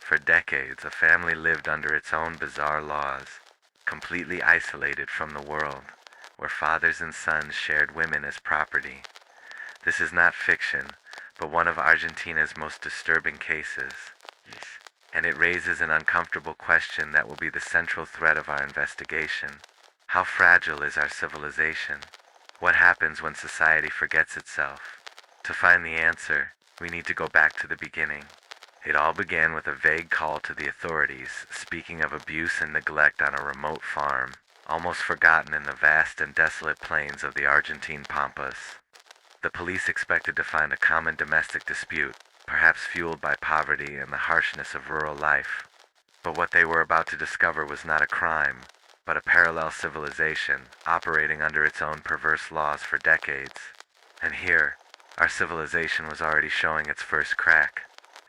For decades, a family lived under its own bizarre laws, completely isolated from the world, where fathers and sons shared women as property. This is not fiction, but one of Argentina's most disturbing cases. And it raises an uncomfortable question that will be the central thread of our investigation. How fragile is our civilization? What happens when society forgets itself? To find the answer, we need to go back to the beginning. It all began with a vague call to the authorities, speaking of abuse and neglect on a remote farm, almost forgotten in the vast and desolate plains of the Argentine pampas. The police expected to find a common domestic dispute, perhaps fueled by poverty and the harshness of rural life. But what they were about to discover was not a crime, but a parallel civilization, operating under its own perverse laws for decades. And here, our civilization was already showing its first crack.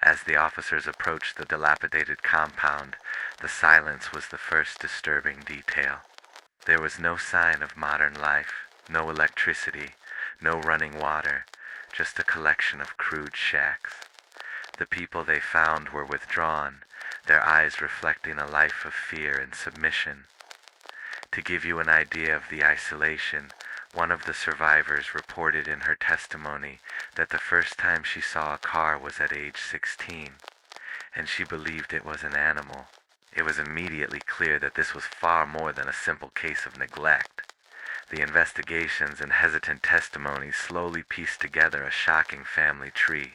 As the officers approached the dilapidated compound, the silence was the first disturbing detail. There was no sign of modern life, no electricity, no running water, just a collection of crude shacks. The people they found were withdrawn, their eyes reflecting a life of fear and submission. To give you an idea of the isolation, one of the survivors reported in her testimony that the first time she saw a car was at age 16, and she believed it was an animal. It was immediately clear that this was far more than a simple case of neglect. The investigations and hesitant testimonies slowly pieced together a shocking family tree,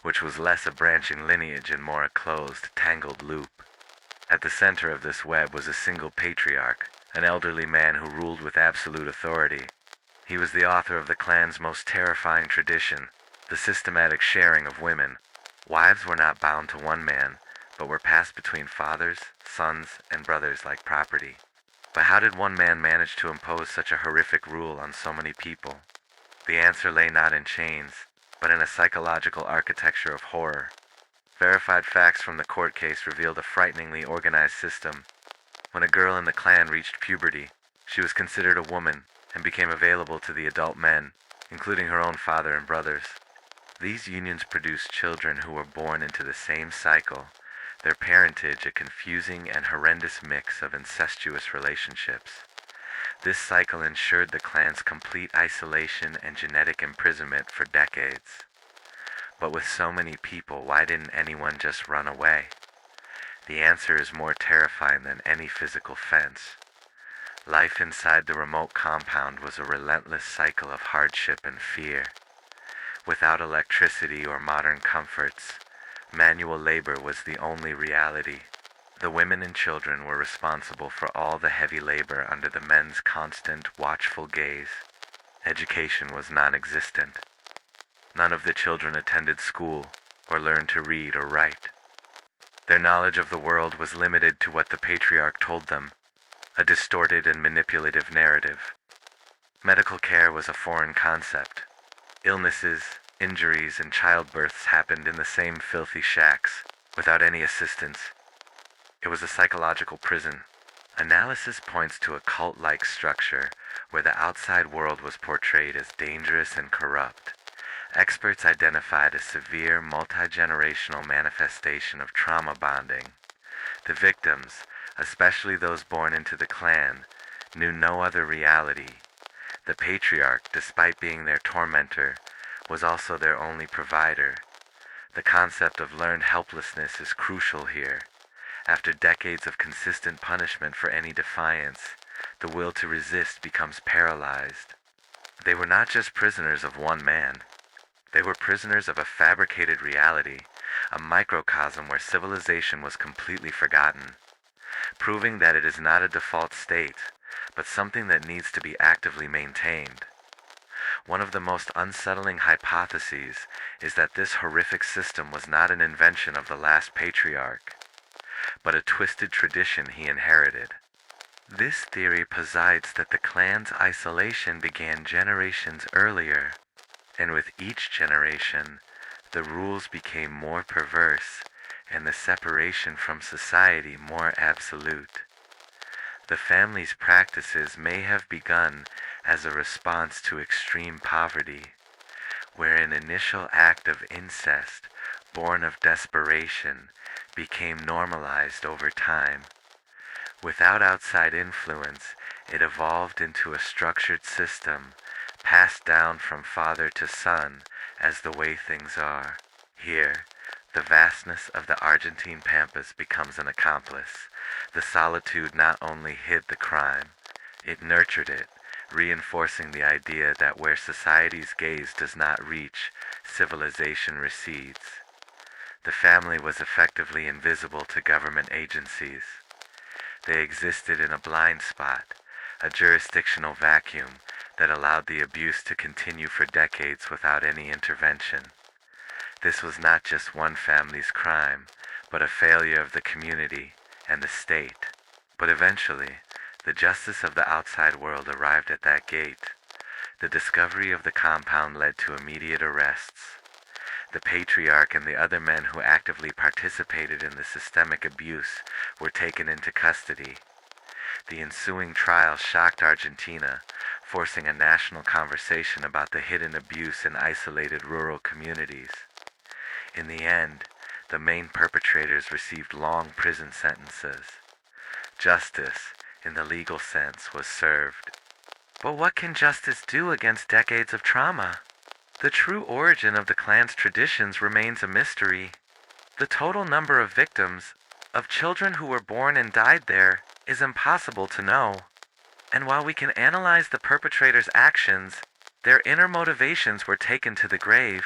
which was less a branching lineage and more a closed, tangled loop. At the center of this web was a single patriarch, an elderly man who ruled with absolute authority. He was the author of the clan's most terrifying tradition, the systematic sharing of women. Wives were not bound to one man, but were passed between fathers, sons, and brothers like property. But how did one man manage to impose such a horrific rule on so many people? The answer lay not in chains, but in a psychological architecture of horror. Verified facts from the court case revealed a frighteningly organized system. When a girl in the clan reached puberty, she was considered a woman and became available to the adult men, including her own father and brothers. These unions produced children who were born into the same cycle, their parentage a confusing and horrendous mix of incestuous relationships. This cycle ensured the clan's complete isolation and genetic imprisonment for decades. But with so many people, why didn't anyone just run away? The answer is more terrifying than any physical fence. Life inside the remote compound was a relentless cycle of hardship and fear. Without electricity or modern comforts, manual labor was the only reality. The women and children were responsible for all the heavy labor under the men's constant, watchful gaze. Education was non-existent. None of the children attended school or learned to read or write. Their knowledge of the world was limited to what the patriarch told them, a distorted and manipulative narrative. Medical care was a foreign concept. Illnesses, injuries, and childbirths happened in the same filthy shacks, without any assistance. It was a psychological prison. Analysis points to a cult-like structure where the outside world was portrayed as dangerous and corrupt. Experts identified a severe multi-generational manifestation of trauma bonding. The victims, especially those born into the clan, knew no other reality. The patriarch, despite being their tormentor, was also their only provider. The concept of learned helplessness is crucial here. After decades of consistent punishment for any defiance, the will to resist becomes paralyzed. They were not just prisoners of one man. They were prisoners of a fabricated reality, a microcosm where civilization was completely forgotten, proving that it is not a default state, but something that needs to be actively maintained. One of the most unsettling hypotheses is that this horrific system was not an invention of the last patriarch, but a twisted tradition he inherited. This theory posits that the clan's isolation began generations earlier, and with each generation, the rules became more perverse and the separation from society more absolute. The family's practices may have begun as a response to extreme poverty, where an initial act of incest, born of desperation, became normalized over time. Without outside influence, it evolved into a structured system, passed down from father to son as the way things are. Here, the vastness of the Argentine pampas becomes an accomplice. The solitude not only hid the crime, it nurtured it, reinforcing the idea that where society's gaze does not reach, civilization recedes. The family was effectively invisible to government agencies. They existed in a blind spot, a jurisdictional vacuum that allowed the abuse to continue for decades without any intervention. This was not just one family's crime, but a failure of the community and the state. But eventually, the justice of the outside world arrived at that gate. The discovery of the compound led to immediate arrests. The patriarch and the other men who actively participated in the systemic abuse were taken into custody. The ensuing trial shocked Argentina, forcing a national conversation about the hidden abuse in isolated rural communities. In the end, the main perpetrators received long prison sentences. Justice, in the legal sense, was served. But what can justice do against decades of trauma? The true origin of the clan's traditions remains a mystery. The total number of victims, of children who were born and died there, is impossible to know. And while we can analyze the perpetrators' actions, their inner motivations were taken to the grave.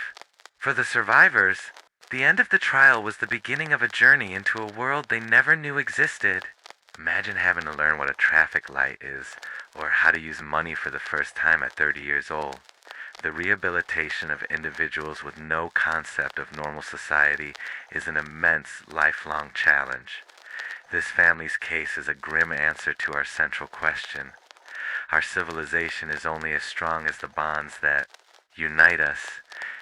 For the survivors, the end of the trial was the beginning of a journey into a world they never knew existed. Imagine having to learn what a traffic light is, or how to use money for the first time at 30 years old. The rehabilitation of individuals with no concept of normal society is an immense, lifelong challenge. This family's case is a grim answer to our central question. Our civilization is only as strong as the bonds that unite us,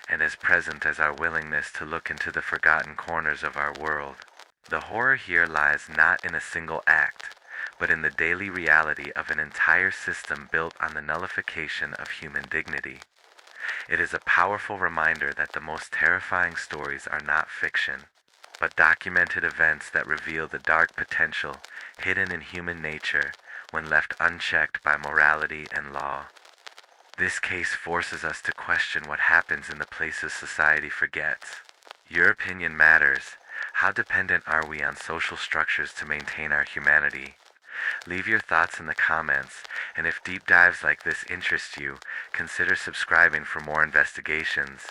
and as present as our willingness to look into the forgotten corners of our world. The horror here lies not in a single act, but in the daily reality of an entire system built on the nullification of human dignity. It is a powerful reminder that the most terrifying stories are not fiction, but documented events that reveal the dark potential hidden in human nature when left unchecked by morality and law. This case forces us to question what happens in the places society forgets. Your opinion matters. How dependent are we on social structures to maintain our humanity? Leave your thoughts in the comments, and if deep dives like this interest you, consider subscribing for more investigations.